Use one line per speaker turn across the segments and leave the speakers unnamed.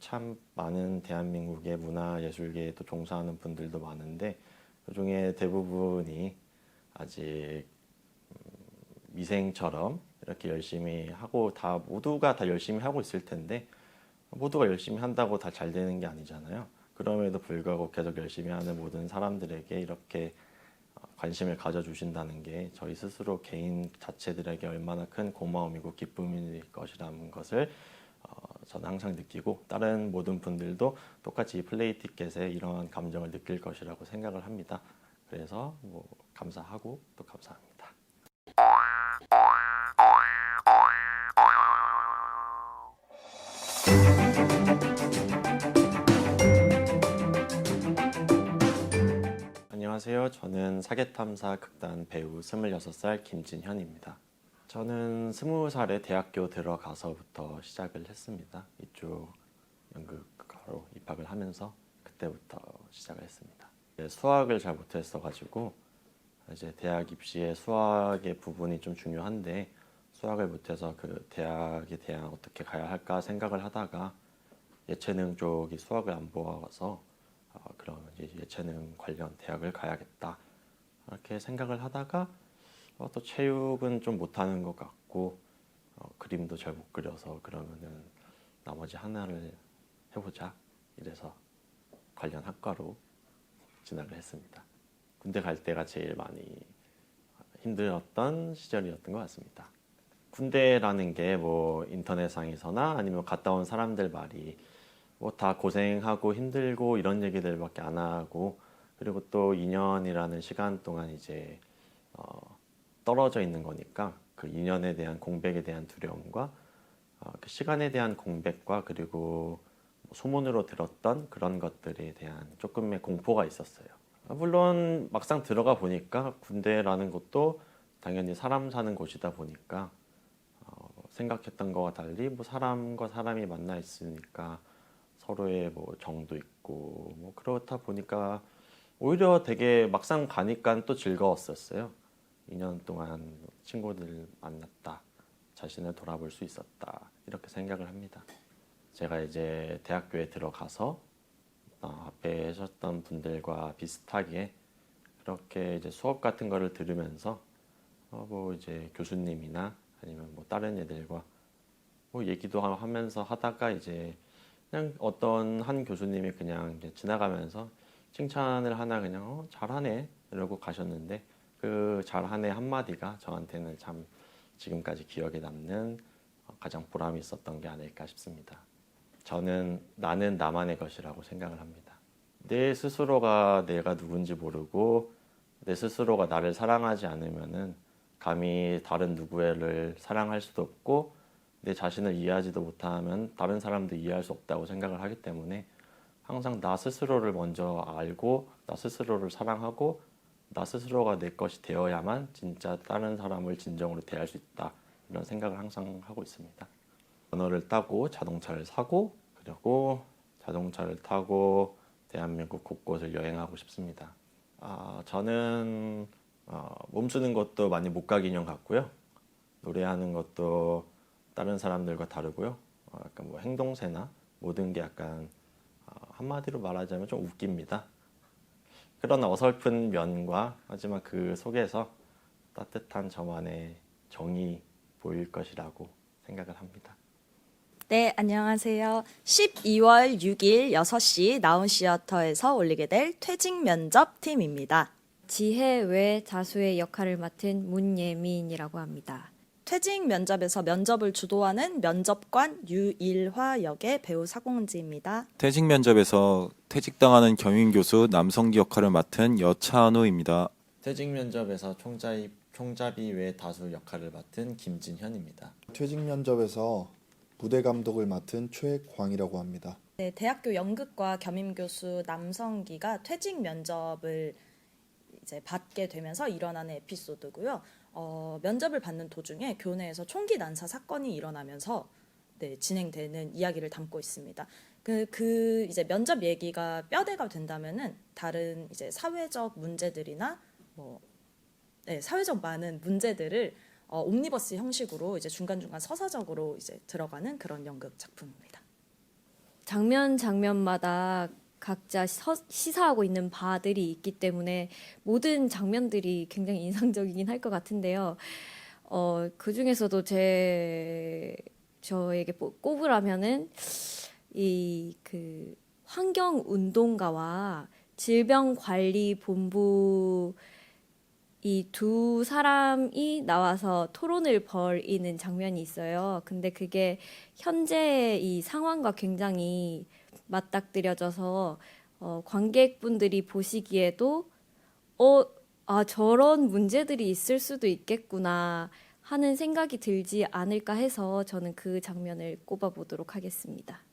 참 많은 대한민국의 문화예술계에 또 종사하는 분들도 많은데 그중에 대부분이 아직 미생처럼 이렇게 열심히 하고 모두가 다 열심히 하고 있을 텐데 모두가 열심히 한다고 다 잘 되는 게 아니잖아요. 그럼에도 불구하고 계속 열심히 하는 모든 사람들에게 이렇게 관심을 가져주신다는 게 저희 스스로 개인 자체들에게 얼마나 큰 고마움이고 기쁨일 것이라는 것을 저는 항상 느끼고 다른 모든 분들도 똑같이 이 플레이 티켓에 이러한 감정을 느낄 것이라고 생각을 합니다. 그래서 감사하고 또 감사합니다. 안녕하세요. 저는 사계탐사 극단 배우 26살 김진현입니다. 저는 20살에 대학교 들어가서부터 시작을 했습니다. 이쪽 연극과로 입학을 하면서 그때부터 시작을 했습니다. 수학을 잘 못했어가지고 이제 대학 입시에 수학의 부분이 좀 중요한데 수학을 못해서 그 대학에 대한 어떻게 가야 할까 생각을 하다가 예체능 쪽이 수학을 안 보아서 그럼 이제 예체능 관련 대학을 가야겠다 이렇게 생각을 하다가 또 체육은 좀 못하는 것 같고 그림도 잘 못 그려서 그러면은 나머지 하나를 해보자 이래서 관련 학과로 진학을 했습니다. 군대 갈 때가 제일 많이 힘들었던 시절이었던 것 같습니다. 군대라는 게 뭐 인터넷상에서나 아니면 갔다 온 사람들 말이 뭐 다 고생하고 힘들고 이런 얘기들밖에 안 하고 그리고 또 2년이라는 시간 동안 이제 떨어져 있는 거니까 그 2년에 대한 공백에 대한 두려움과 그 시간에 대한 공백과 그리고 소문으로 들었던 그런 것들에 대한 조금의 공포가 있었어요. 물론 막상 들어가 보니까 군대라는 것도 당연히 사람 사는 곳이다 보니까 생각했던 거와 달리 뭐 사람과 사람이 만나 있으니까 서로의 뭐 정도 있고 뭐 그렇다 보니까 오히려 되게 막상 가니까 또 즐거웠었어요. 2년 동안 친구들 만났다, 자신을 돌아볼 수 있었다 이렇게 생각을 합니다. 제가 이제 대학교에 들어가서 앞에 하셨던 분들과 비슷하게 그렇게 이제 수업 같은 거를 들으면서 뭐 이제 교수님이나 아니면 뭐 다른 애들과 뭐 얘기도 하면서 하다가 이제 그냥 어떤 한 교수님이 그냥 이제 지나가면서 칭찬을 하나 그냥 잘하네 이러고 가셨는데 그 잘하네 한마디가 저한테는 참 지금까지 기억에 남는 가장 보람이 있었던 게 아닐까 싶습니다. 저는 나는 나만의 것이라고 생각을 합니다. 내 스스로가 내가 누군지 모르고 내 스스로가 나를 사랑하지 않으면은 감히 다른 누구를 사랑할 수도 없고 내 자신을 이해하지도 못하면 다른 사람도 이해할 수 없다고 생각을 하기 때문에 항상 나 스스로를 먼저 알고 나 스스로를 사랑하고 나 스스로가 내 것이 되어야만 진짜 다른 사람을 진정으로 대할 수 있다 이런 생각을 항상 하고 있습니다. 면허를 따고 자동차를 사고 그리고 자동차를 타고 대한민국 곳곳을 여행하고 싶습니다. 저는 몸쓰는 것도 많이 목각인형 같고요. 노래하는 것도 다른 사람들과 다르고요. 약간 뭐 행동세나 모든 게 약간 한마디로 말하자면 좀 웃깁니다. 그런 어설픈 면과 하지만 그 속에서 따뜻한 저만의 정이 보일 것이라고 생각을 합니다.
네, 안녕하세요. 12월 6일 6시 나온시어터에서 올리게 될 퇴직 면접 팀입니다.
지혜 외 자수의 역할을 맡은 문예민이라고 합니다.
퇴직 면접에서 면접을 주도하는 면접관 유일화 역의 배우 사공지입니다.
퇴직 면접에서 퇴직당하는 겸임교수 남성기 역할을 맡은 여차은우입니다.
퇴직 면접에서 총잡이 외 다수 역할을 맡은 김진현입니다.
퇴직 면접에서 무대 감독을 맡은 최광이라고 합니다.
네, 대학교 연극과 겸임교수 남성기가 퇴직 면접을 이제 받게 되면서 일어나는 에피소드고요. 면접을 받는 도중에 교내에서 총기 난사 사건이 일어나면서 진행되는 이야기를 담고 있습니다. 그 이제 면접 얘기가 뼈대가 된다면은 다른 이제 사회적 문제들이나 사회적 많은 문제들을 옴니버스 형식으로 이제 중간중간 서사적으로 이제 들어가는 그런 연극 작품입니다.
장면마다 각자 시사하고 있는 바들이 있기 때문에 모든 장면들이 굉장히 인상적이긴 할 것 같은데요. 그 중에서도 저에게 꼽으라면은 이 그 환경운동가와 질병관리본부 이 두 사람이 나와서 토론을 벌이는 장면이 있어요. 근데 그게 현재 이 상황과 굉장히 맞닥뜨려져서 관객분들이 보시기에도 저런 문제들이 있을 수도 있겠구나 하는 생각이 들지 않을까 해서 저는 그 장면을 꼽아보도록 하겠습니다.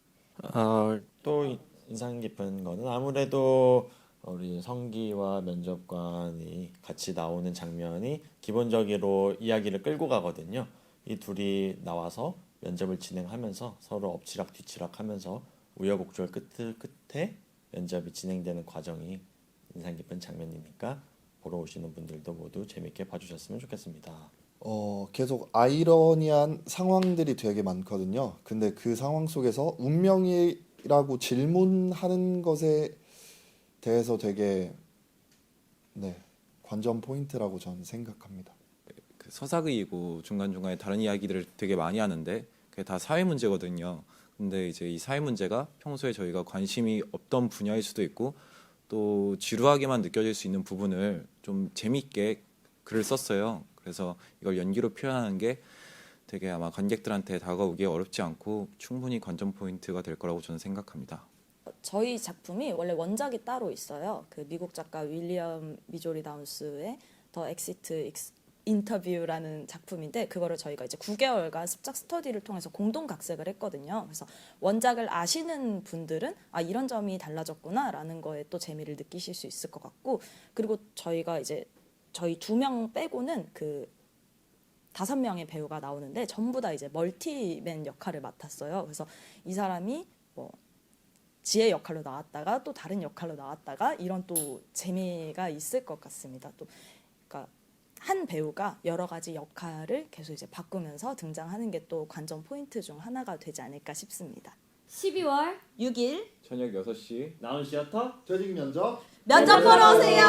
또 인상 깊은 거는 아무래도 우리 성기와 면접관이 같이 나오는 장면이 기본적으로 이야기를 끌고 가거든요. 이 둘이 나와서 면접을 진행하면서 서로 엎치락 뒤치락 하면서 우여곡절 끝에 면접이 진행되는 과정이 인상 깊은 장면이니까 보러 오시는 분들도 모두 재밌게 봐주셨으면 좋겠습니다.
계속 아이러니한 상황들이 되게 많거든요. 근데 그 상황 속에서 운명이라고 질문하는 것에 대해서 되게 관전 포인트라고 저는 생각합니다.
그 서사극이고 중간중간에 다른 이야기들을 되게 많이 하는데 그게 다 사회 문제거든요. 근데 이제 이 사회 문제가 평소에 저희가 관심이 없던 분야일 수도 있고 또 지루하게만 느껴질 수 있는 부분을 좀 재밌게 글을 썼어요. 그래서 이걸 연기로 표현하는 게 되게 아마 관객들한테 다가오기 어렵지 않고 충분히 관전 포인트가 될 거라고 저는 생각합니다.
저희 작품이 원래 원작이 따로 있어요. 그 미국 작가 윌리엄 미조리 다운스의 더 엑시트 인터뷰라는 작품인데 그거를 저희가 이제 9개월간 습작 스터디를 통해서 공동 각색을 했거든요. 그래서 원작을 아시는 분들은 이런 점이 달라졌구나라는 거에 또 재미를 느끼실 수 있을 것 같고, 그리고 저희가 이제 저희 2명 빼고는 그 5명의 배우가 나오는데 전부 다 이제 멀티맨 역할을 맡았어요. 그래서 이 사람이 뭐 지혜 역할로 나왔다가 또 다른 역할로 나왔다가 이런 또 재미가 있을 것 같습니다. 또 그러니까 한 배우가 여러 가지 역할을 계속 이제 바꾸면서 등장하는 게 또 관전 포인트 중 하나가 되지 않을까 싶습니다.
12월
6일
저녁 6시
나온 시어터
퇴직 면접
면접 보러 오세요.